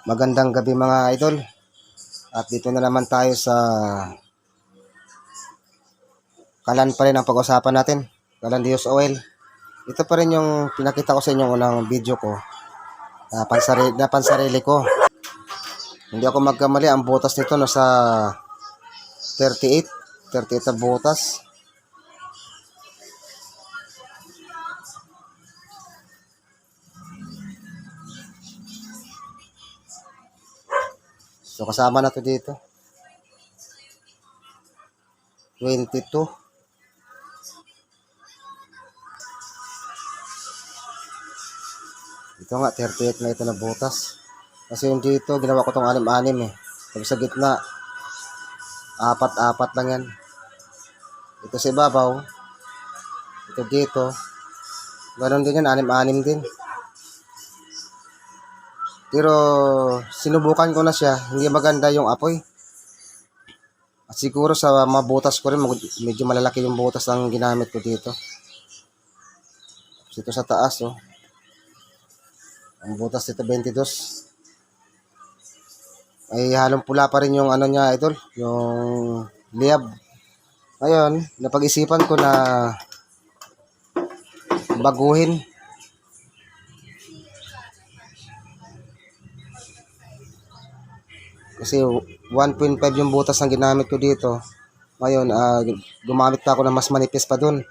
Magandang gabi mga idol. At dito na naman tayo sa kalan pa rin ang pag-usapan natin. Kalan Dios Oil. Ito pa rin yung pinakita ko sa inyo unang video ko. Na pansarili ko. Hindi ako magkamali. Ang butas nito nasa 38. 38 na butas. So kasama na to dito. 22. Ito nga 38 na ito na butas. Kasi yung dito ginawa ko tong 6-6 eh. Tapos sa gitna 4-4 lang yan. Ito sa ibabaw. Ito dito. Ganon din yan, 6-6 din. Pero sinubukan ko na siya, hindi maganda yung apoy. At siguro sa mga butas ko rin, medyo malalaki yung butas ng ginamit ko dito. Dito sa taas, oh. Ang butas dito 22. Ay halong pula pa rin yung ano niya, idol, yung liab. Ngayon, napag-isipan ko na baguhin. Kasi 1.5 yung butas ng ginamit ko dito. Ngayon, gumamit pa ako ng mas manipis pa dun.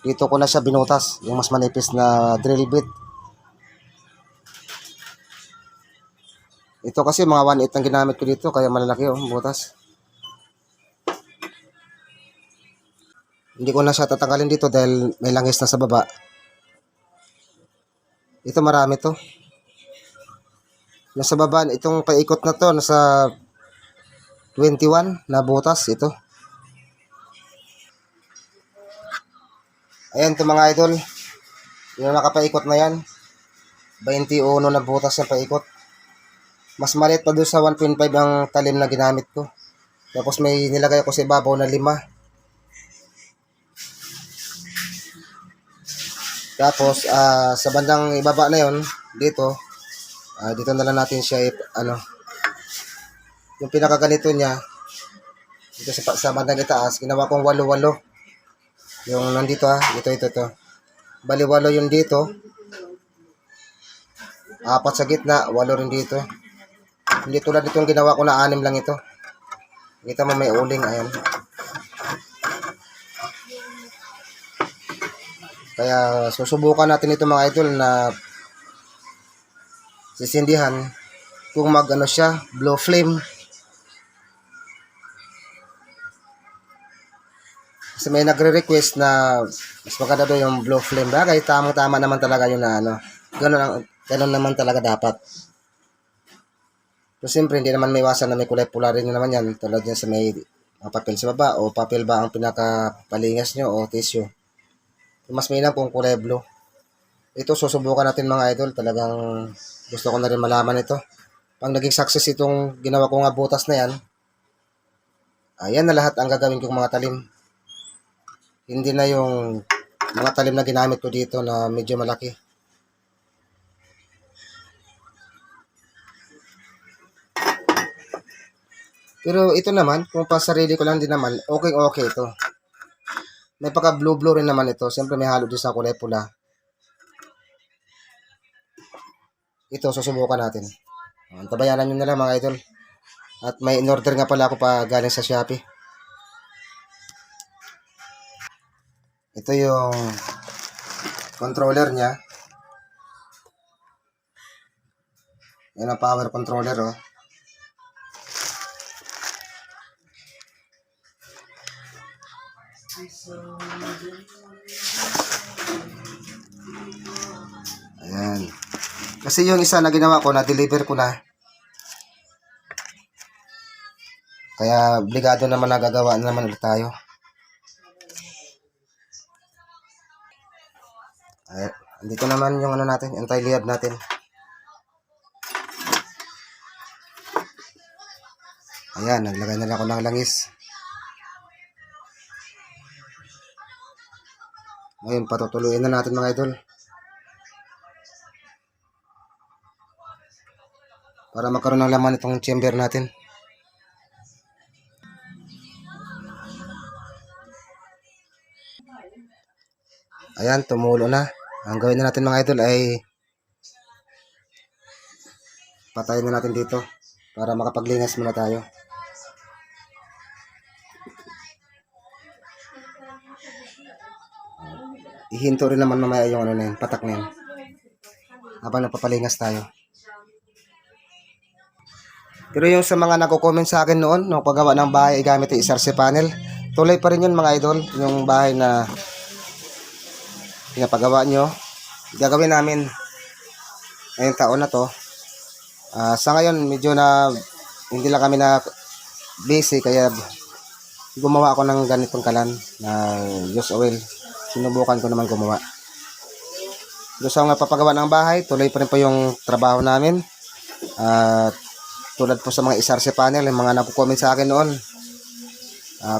Dito ko na siya binutas, yung mas manipis na drill bit. Ito kasi mga 1.8 ang ginamit ko dito, kaya malalaki yung butas. Hindi ko na siya tatanggalin dito dahil may langis na sa baba. Ito marami to. Nasa baba, itong paikot na to, nasa 21 na butas ito. Ayan to mga idol. Yung nakapaikot na yan. 21 na butas yung paikot. Mas maliit pa doon sa 1.5 ang talim na ginamit ko. Tapos may nilagay ko sa ibabaw na 5. Tapos sa bandang ibaba na yon dito, dito na lang natin siya yung pinakaganito niya dito sa bandang itaas, ginawa kong 8-8. Yung nandito ito. Bali 8 yung dito. 4 sa gitna, 8 rin dito. Hindi tulad itong ginawa ko na 6 lang ito. Kita mo may uling, ayan. Kaya susubukan natin ito mga idol na sisindihan kung siya, blow flame. Kasi may nagre-request na mas maganda daw yung blow flame. Bagay, tamang-tama naman talaga yun na ganun naman talaga dapat. So, siyempre, hindi naman may iwasan na may kulay pula rin naman yan. Tulad yan sa may papel sa baba o papel ba ang pinakapalingas nyo o tissue. Mas mainam kung kulay blue. Ito, susubukan natin mga idol. Talagang gusto ko na rin malaman ito. Pag naging success itong ginawa ko nga butas na yan, ayan na lahat ang gagawin kong mga talim. Hindi na yung mga talim na ginamit ko dito na medyo malaki. Pero ito naman, kung pasarili ko lang din naman, okay ito. May pagka blue rin naman ito. Siyempre may halo din sa kulay pula. Ito, susubukan natin. Tabayanan nyo na lang mga idol. At may in-order nga pala ako pa galing sa Shopee. Ito yung controller niya. Yan ang power controller, oh. Ayan. Kasi yung isa na ginawa ko, na-deliver ko na. Kaya obligado naman nagagawa naman ulit tayo. Ayan. Dito naman yung natin, anti-liab natin. Ayan, naglagay na lang ako ng langis. Ngayon, patutuluin na natin mga idol. para magkaroon ng laman itong chamber natin. Ayan, tumulo na. Ang gawin na natin mga idol ay patayin na natin dito para makapaglinis muna tayo. Ihinto rin naman mamaya yung ano na yun, patak na yun, habang napapalingas tayo. Pero yung sa mga nagko-comment sa akin noon, nung paggawa ng bahay ay gamit yung SRC panel, tuloy pa rin yun mga idol. Yung bahay na pinapagawa nyo, gagawin namin ngayong taon na to. Sa ngayon, medyo na hindi lang kami na busy, kaya gumawa ako ng ganitong kalan na use oil. Sinubukan ko naman gumawa. Doon sa mga papagawa ng bahay, tuloy pa rin po yung trabaho namin. Tulad po sa mga SRC panel, yung mga nagko-comment sa akin noon.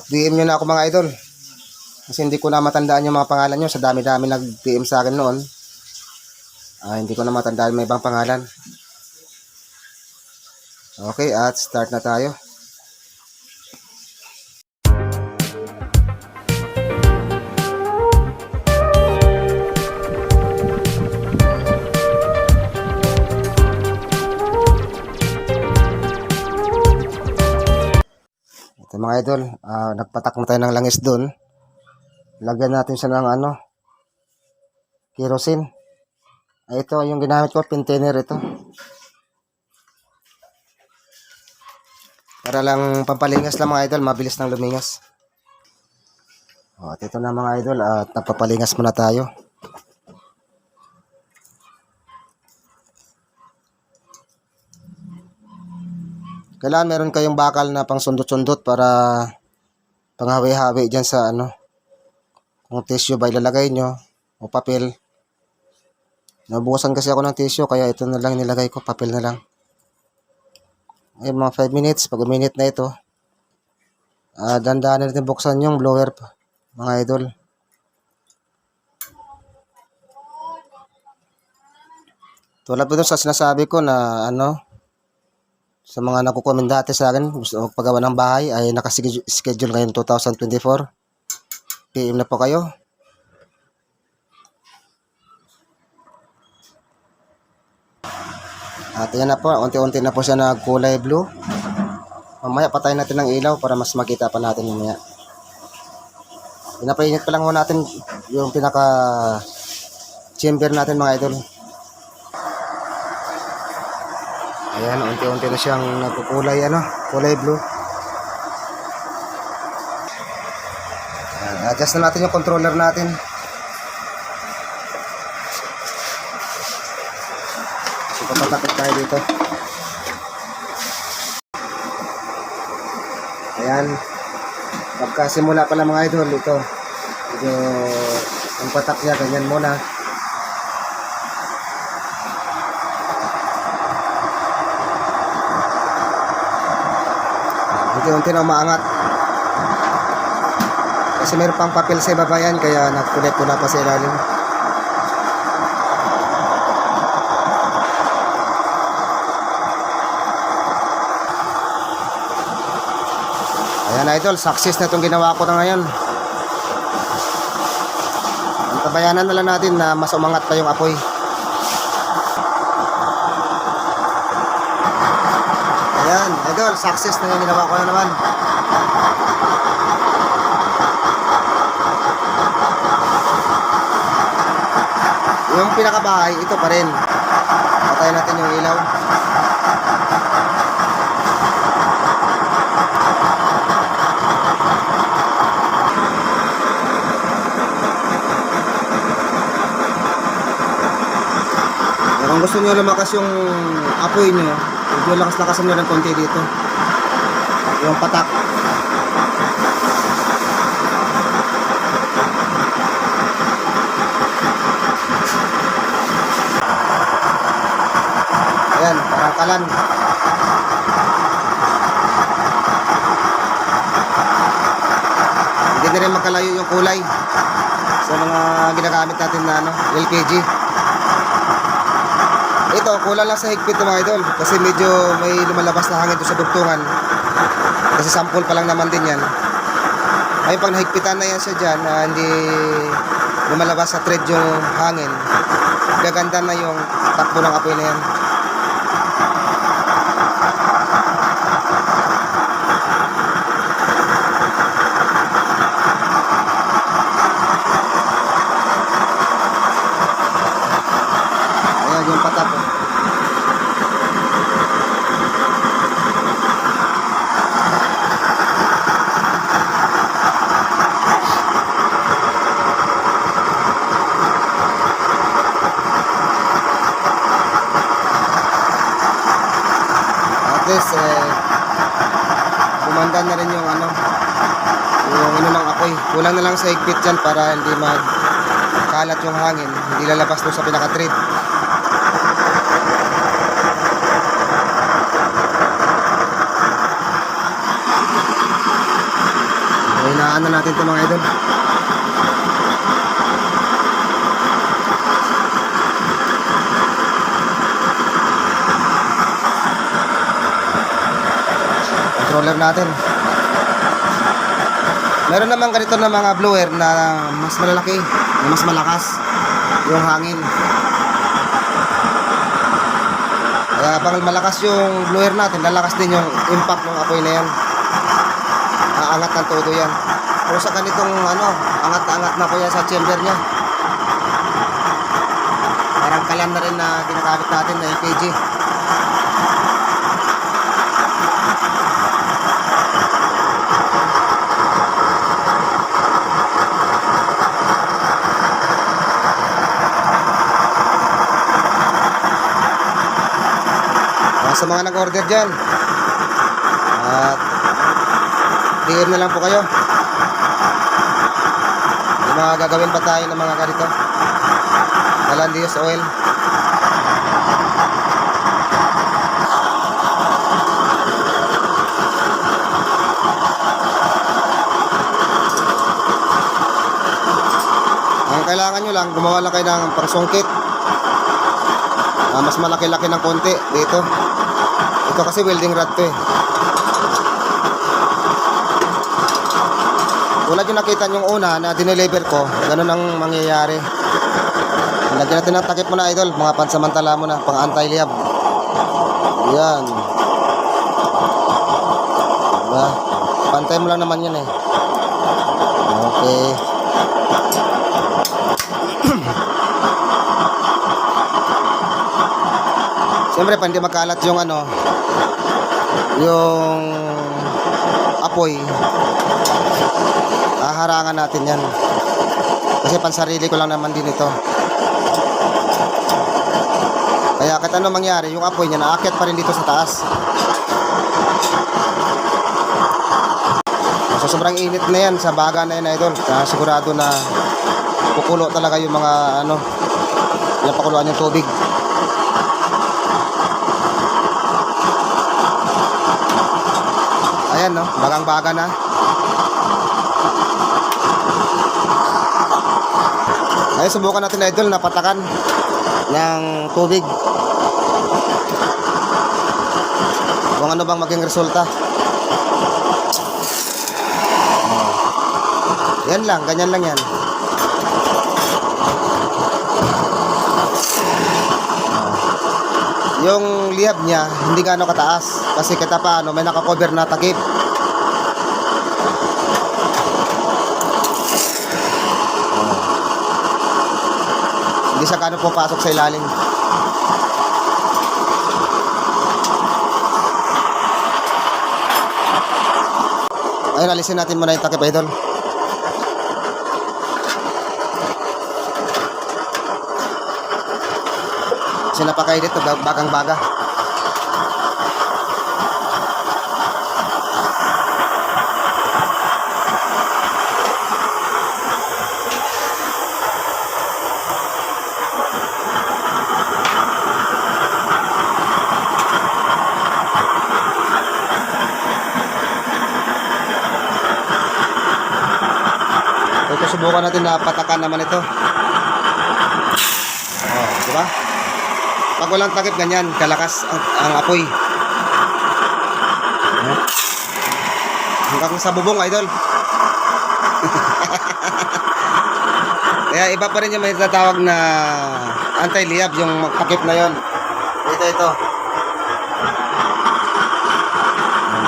PM nyo na ako mga idol. Kasi hindi ko na matandaan yung mga pangalan nyo. Sa dami-dami nag-PM sa akin noon. Hindi ko na matandaan may ibang pangalan. Okay, at start na tayo. Ito mga idol, nagpatak na tayo ng langis doon. Lagyan natin siya ng kerosene. Ito yung ginamit ko, pintener ito. Para lang pampalingas lang mga idol, mabilis nang lumingas. At ito na mga idol, at napapalingas muna tayo. Kailangan meron kayong bakal na pang sundot-sundot para panghawi-hawi dyan sa kung tissue ba ilalagay nyo o papel. Nabukasan kasi ako ng tissue, kaya ito na lang nilagay ko, papel na lang. Ay, mga 5 minutes, pag uminit na ito, dandahan natin buksan yung blower mga idol. Tulad po dun sa sinasabi ko na sa mga nakukomment dati sa akin, gusto magpagawa ng bahay, ay nakaschedule ngayon 2024. PM na po kayo. At yan na po, unti-unti na po siya nagkulay blue. Mamaya patayin natin ng ilaw para mas makita pa natin mamaya. Pinapainit pa lang mo natin yung pinaka chamber natin mga idol. Ayan, unti-unti na siyang nagkukulay, kulay blue. Ayan, adjust na natin yung controller natin. So, papatakot tayo dito. Ayan. Pagkasimula pa lang mga idol, ito. Medyo, ang patak niya, ganyan muna. Unti-unti na umaangat. Kasi meron pang papel sa ibaba yan, kaya nagkulit-kulit pa sa ilalim. Ayan idol, success na itong ginawa ko na ngayon. Antabayanan na lang natin na mas umangat pa yung apoy. Ayan, idol, success na yung ginawa ko na naman. Yung pinakabahay, ito pa rin. Patayin natin yung ilaw. Kung gusto nyo lumakas yung apoy nyo, medyo lakas-lakasan nyo ng konti dito. Yung patak. Ayan, parang kalan. Hindi na rin makalayo yung kulay sa mga ginagamit natin na LPG. Ito, ito, kulang lang sa higpit ng mga idol. Kasi medyo may lumalabas na hangin doon sa dugtungan. Kasi sample pa lang naman din yan. Ay pag nahigpitan na yan siya dyan, hindi lumalabas sa thread yung hangin, gaganda na yung takbo ng apoy na yan. Ayan yung patak. At least gumanda na rin yung yung ng apoy. Kulang na lang sa higpit dyan para hindi magkalat yung hangin, hindi lalabas doon sa pinaka-thread. Hinaan na natin ito mga idol. Controller natin. Meron naman ganito na mga blower na mas malalaki, na mas malakas yung hangin. Kaya pag malakas yung blower natin, lalakas din yung impact ng apoy na yan. Aangat ng todo yan. Pero sa ganitong angat-angat na po yan sa chamber niya. Parang kalan na rin na ginagamit natin na LPG. Sa mga nag-order dyan, at DM na lang po kayo. Yung mga gagawin pa tayo ng mga ganito, Calandrias oil. Ang kailangan nyo lang, gumawa lang kayo ng pangsungkit. Mas malaki-laki ng konti dito. Ito kasi welding rod to eh. Tulad yung nakita yung una na dineliver ko, ganun ang mangyayari. Lagyan natin ng takip mo na idol, mga pansamantala mo na, pang anti-liab. Yan. Diba? Pantay mo lang naman yan eh. Okay. Siyempre, pa hindi magkalat yung yung apoy, harangan natin yan. Kasi pansarili ko lang naman din ito. Kaya kahit ano mangyari, yung apoy niya naakyat pa rin dito sa taas. So, sobrang init na yan sa baga na yan idol. Kaya sigurado na kukulo talaga yung mga yung pakuluan yung tubig. Ayan no, bagang-baga na. Ngayon subukan natin idol na patakan ng tubig. Kung ano bang maging resulta. Yan lang, ganyan lang yan. Yung liab niya hindi gaano kataas kasi kita pa may naka-cover na takip. Hindi siya gaano pupasok sa ilalim. Ayun, alisin natin muna yung takip idol. Kasi napakainit ito, bagang-baga. Ito subukan natin na patakan naman ito. Oh, di ba? Pag walang takip, ganyan, kalakas ang apoy. Hanggang sa bubong, idol. Kaya iba pa rin yung may tatawag na anti-liab, yung takip na yon. Ito.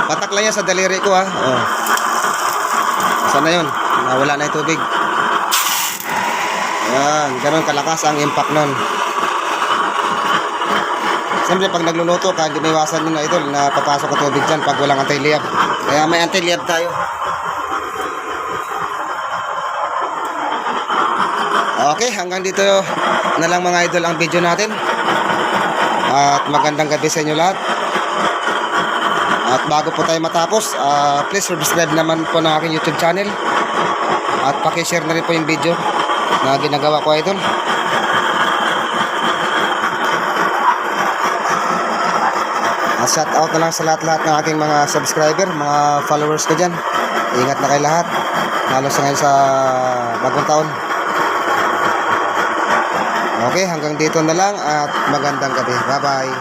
Patak lang yan sa daliri ko, ha. Oh. Saan na yun? Nawala na yung tubig. Yan, ganun kalakas ang impact nun. Siyempre, pag nagluluto ka, hindi may iwasan yun na idol na papasok ang tubig dyan pag walang anti-liab. Kaya may anti-liab tayo. Okay, hanggang dito na lang mga idol ang video natin. At magandang gabi sa inyo lahat. At bago po tayo matapos, please subscribe naman po ng aking YouTube channel. At pakishare na rin po yung video na ginagawa ko, idol. At shout out na lang sa lahat-lahat ng aking mga subscriber, mga followers ko dyan. Ingat na kayo lahat, lalo sa ngayon sa bagong taon. Okay, hanggang dito na lang at magandang gabi. Bye-bye.